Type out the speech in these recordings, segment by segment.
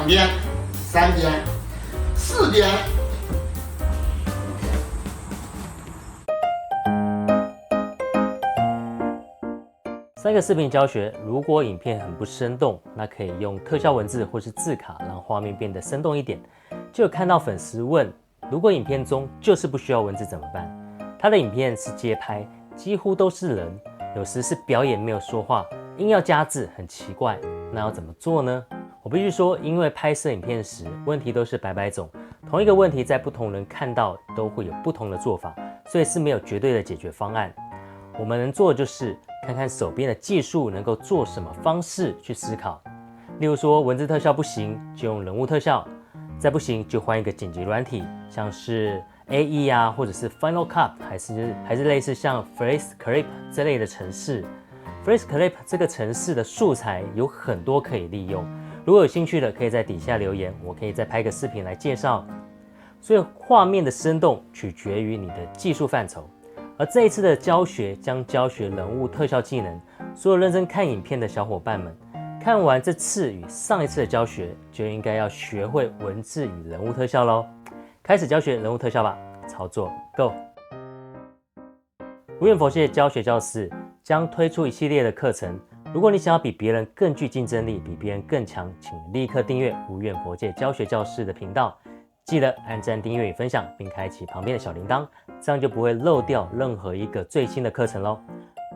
边、3边、4边。3个视频教学，如果影片很不生动，那可以用特效文字或是字卡，让画面变得生动一点。就有看到粉丝问，如果影片中就是不需要文字怎么办？他的影片是街拍，几乎都是人，有时是表演没有说话，硬要加字，很奇怪。那要怎么做呢？我必须说，因为拍摄影片时问题都是百百种，同一个问题在不同人看到都会有不同的做法，所以是没有绝对的解决方案。我们能做的就是看看手边的技术能够做什么方式去思考。例如说文字特效不行，就用人物特效，再不行就换一个剪辑软体，像是 AE 啊，或者是 Final Cut， 还是类似像 Face Clip 这类的程式。Face Clip 这个程式的素材有很多可以利用，如果有兴趣的可以在底下留言，我可以再拍个视频来介绍。所以画面的生动取决于你的技术范畴。而这一次的教学将教学人物特效技能，所有认真看影片的小伙伴们，看完这次与上一次的教学，就应该要学会文字与人物特效咯。开始教学人物特效吧，操作 Go！ 无远弗届教学教室将推出一系列的课程，如果你想要比别人更具竞争力，比别人更强，请立刻订阅无远弗届教学教室的频道。记得按赞、订阅与分享，并开启旁边的小铃铛，这样就不会漏掉任何一个最新的课程咯。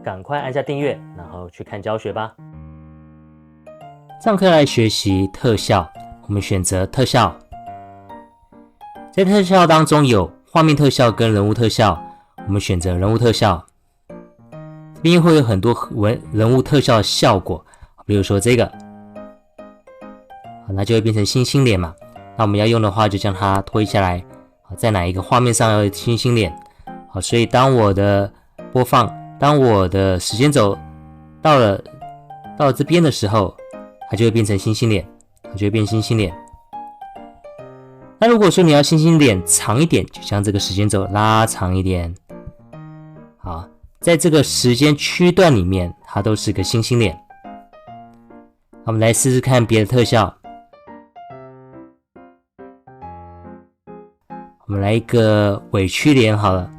赶快按下订阅，然后去看教学吧。上课来学习特效，我们选择特效。在特效当中有画面特效跟人物特效，我们选择人物特效。这边会有很多人物特效的效果，比如说这个，那就会变成星星脸嘛。那我们要用的话，就将它推下来，在哪一个画面上要有星星脸。好，所以当我的播放，当我的时间轴到了这边的时候，它就会变成星星脸，它就会变星星脸。那如果说你要星星脸长一点，就将这个时间轴拉长一点。好，在这个时间区段里面，它都是个星星脸。我们来试试看别的特效。我们来一个委屈脸好了，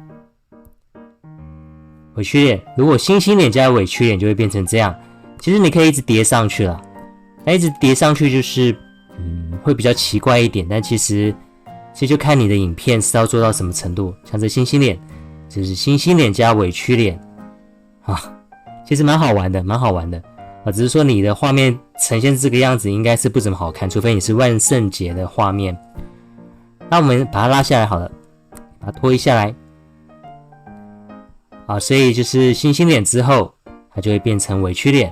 委屈脸，如果星星脸加委屈脸就会变成这样。其实你可以一直叠上去了，那一直叠上去就是会比较奇怪一点，但其实就看你的影片是要做到什么程度。像这星星脸，就是星星脸加委屈脸啊，其实蛮好玩的，蛮好玩的啊。只是说你的画面呈现这个样子，应该是不怎么好看，除非你是万圣节的画面。那我们把它拉下来好了，把它拖一下来，好，所以就是星星脸之后，它就会变成委屈脸，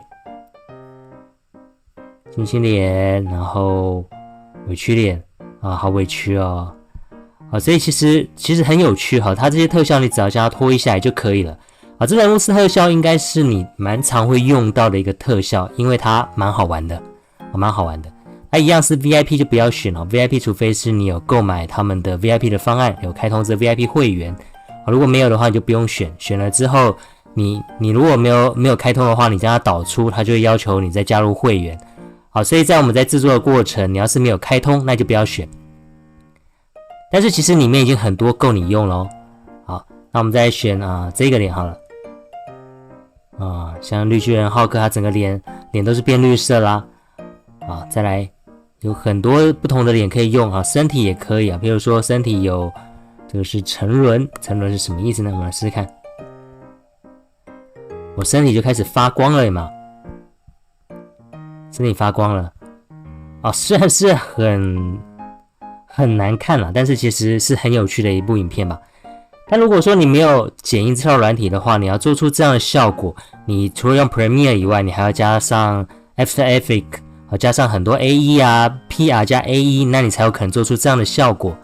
星星脸，然后委屈脸啊，好委屈哦，啊，所以其实很有趣哈，它这些特效你只要将它拖一下来就可以了，啊，这人物特效应该是你蛮常会用到的一个特效，因为它蛮好玩的，蛮好玩的。它一样是 VIP 就不要选了 ，VIP 除非是你有购买他们的 VIP 的方案，有开通这 VIP 会员，如果没有的话你就不用选，选了之后你如果没有开通的话，你将它导出，它就会要求你再加入会员。好，所以在我们在制作的过程，你要是没有开通，那就不要选。但是其实里面已经很多够你用了哦。好，那我们再选这个脸好了。像绿巨人浩克，他整个脸都是变绿色啦。好，再来。有很多不同的脸可以用啊，身体也可以啊，比如说身体有这个是沉沦，沉沦是什么意思呢？我们来试试看。我身体就开始发光了嘛，身体发光了。虽然是很难看了，但是其实是很有趣的一部影片吧。但如果说你没有剪映这套软体的话，你要做出这样的效果，你除了用 Premiere 以外，你还要加上 After Effects。加上很多 AE 啊 PR 加 AE， 那你才有可能做出这样的效果。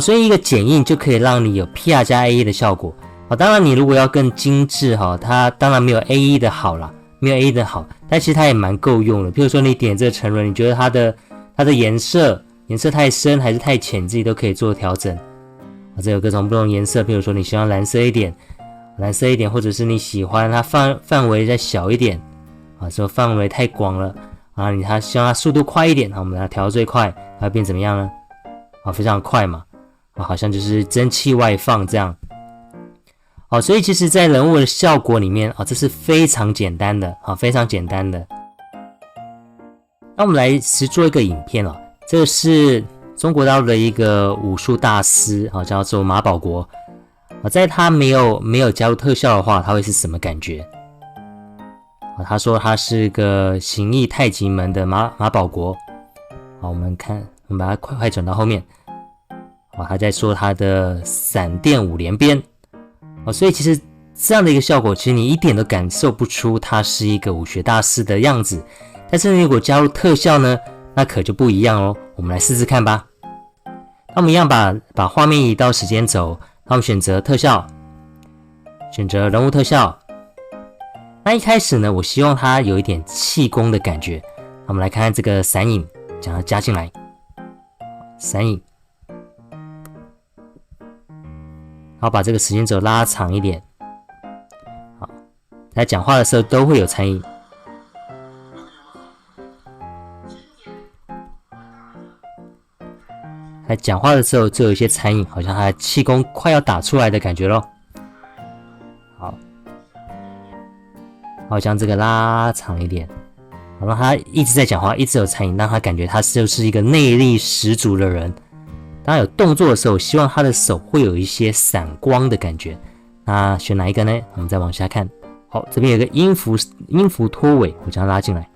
所以一个剪映就可以让你有 PR 加 AE 的效果。当然你如果要更精致它当然没有 AE 的好啦，没有 AE 的好，但其实它也蛮够用的。比如说你点这个沉沦，你觉得它的颜色太深还是太浅，自己都可以做调整。这有各种不同颜色，比如说你希望蓝色一点，或者是你喜欢它范围再小一点，说范围太广了啊，它希望它速度快一点，我们把它调到最快，它会变怎么样呢？啊，非常快嘛，啊，好像就是蒸汽外放这样。好，所以其实在人物的效果里面啊，这是非常简单的啊，非常简单的。那我们来实做一个影片啊，这个是中国大陆的一个武术大师啊，叫做马保国啊，在他没有加入特效的话，他会是什么感觉？啊，他说他是个形意太极门的马保国。好，我们把它快转到后面。好，他在说他的闪电五连鞭。所以其实这样的一个效果，其实你一点都感受不出他是一个武学大师的样子。但是如果加入特效呢，那可就不一样哦。我们来试试看吧。那我们一样把画面移到时间轴，那我们选择特效，选择人物特效。那一开始呢，我希望它有一点气功的感觉。那我们来看看这个闪影，将它加进来，闪影。好，把这个时间轴拉长一点。好，在讲话的时候都会有残影。在讲话的时候就有一些残影，好像他的气功快要打出来的感觉咯。好，好，将这个拉长一点，好，让他一直在讲话，一直有残影，让他感觉他就是一个内力十足的人。当有动作的时候，希望他的手会有一些闪光的感觉。那选哪一个呢？我们再往下看。好，这边有个音符拖尾，我将它拉进来。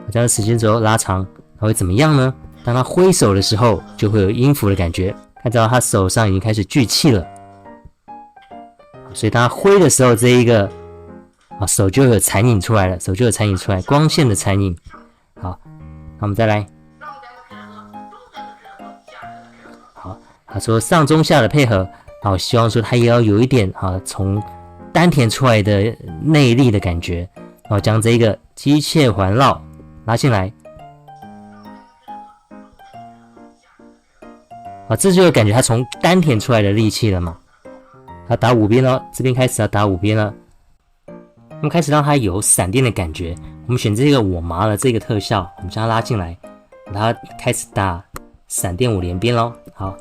我将时间轴拉长，它会怎么样呢？当他挥手的时候，就会有音符的感觉。看到他手上已经开始聚气了，所以当他挥的时候，这一个手就有残影出来了，手就有残影出来，光线的残影。好，那我们再来。他说上中下的配合，我希望说他也要有一点从丹田出来的内力的感觉，然后将这个机械环绕拉进来，这就有感觉他从丹田出来的力气了嘛。他打五鞭了，这边开始要打五鞭了，我们开始让他有闪电的感觉。我们选这个我麻了这个特效，我们将它拉进来，然后开始打闪电五连鞭咯。好，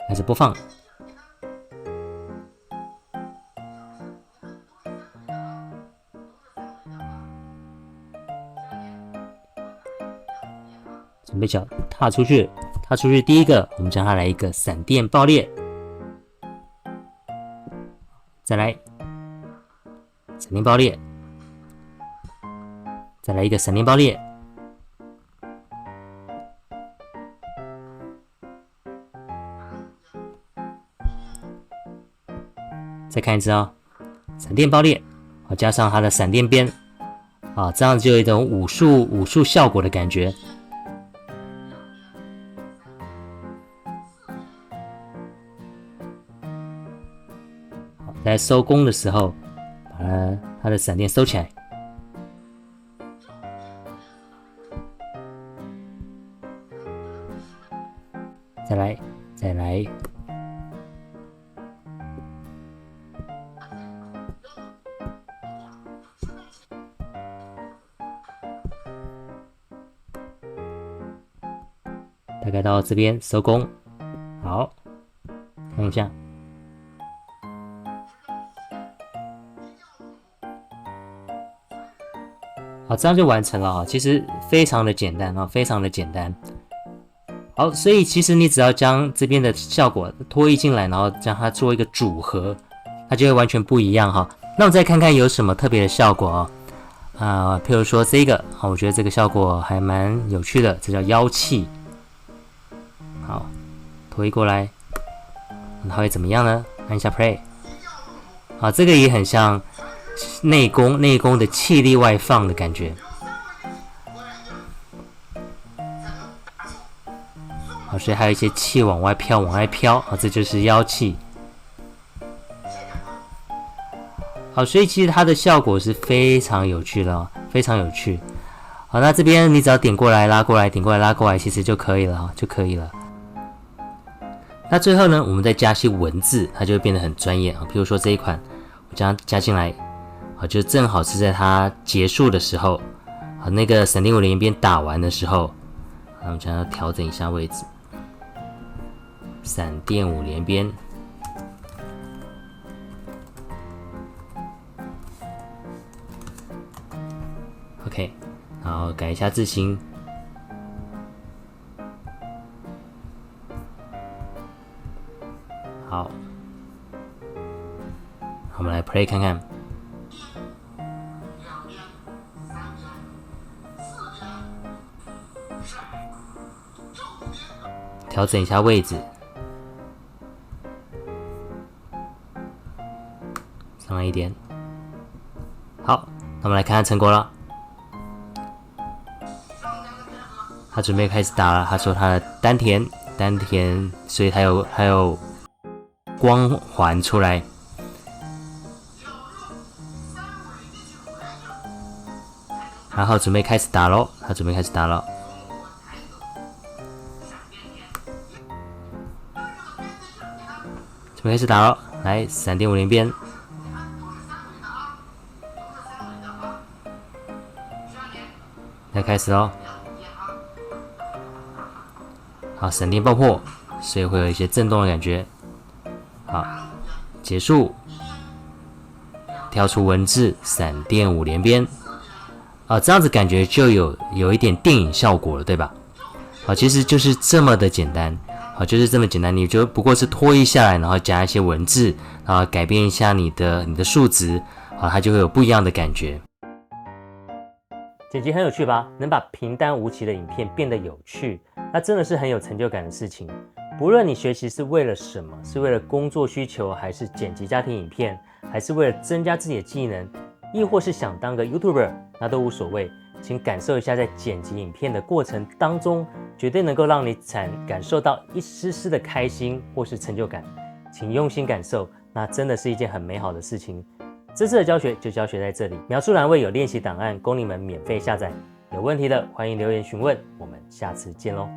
开始播放。准备脚踏出去，第一个，我们将它来一个闪电爆裂，再来闪电爆裂，再来一个闪电爆裂。再看一次闪电爆裂，加上它的闪电鞭，这样就有一种武术效果的感觉。好，在收工的时候，把它的闪电收起来。再来。大概到这边收工，好，看一下，好，这样就完成了其实非常的简单非常的简单。好，所以其实你只要将这边的效果拖移进来，然后将它做一个组合，它就会完全不一样那我们再看看有什么特别的效果譬如说这个我觉得这个效果还蛮有趣的，这叫妖气。好，拖移过来，它会怎么样呢？按一下 play。好，这个也很像内功的气力外放的感觉。好，所以还有一些气往外飘，这就是妖气。好，所以其实它的效果是非常有趣的非常有趣。好，那这边你只要点过来拉过来，点过来拉过来，其实就可以了那最后呢，我们再加些文字，它就会变得很专业比如说这一款，我将它加进来就正好是在它结束的时候好，那个闪电五连鞭打完的时候，我们想要调整一下位置。闪电五连鞭。OK， 然后改一下字型。好，我们来 play 看看。调整一下位置，上来一点。好，那我们来看看成果了。他准备开始打了，他说他的丹田，所以还有光环出来。然后准备开始打咯，他准备开始打了。准备开始打了，来闪电五连鞭。来开始咯。好，闪电爆破，所以会有一些震动的感觉。好，结束。跳出文字，闪电五连鞭。这样子感觉就有一点电影效果了，对吧？好，其实就是这么的简单。好，就是这么简单，你就不过是拖一下来，然后加一些文字，然后改变一下你的数值，好，它就会有不一样的感觉。剪辑很有趣吧？能把平淡无奇的影片变得有趣，那真的是很有成就感的事情。不论你学习是为了什么，是为了工作需求，还是剪辑家庭影片，还是为了增加自己的技能，亦或是想当个 YouTuber， 那都无所谓。请感受一下，在剪辑影片的过程当中，绝对能够让你感受到一丝丝的开心或是成就感。请用心感受，那真的是一件很美好的事情。这次的教学就教学在这里，描述栏位有练习档案供你们免费下载。有问题的欢迎留言询问，我们下次见咯。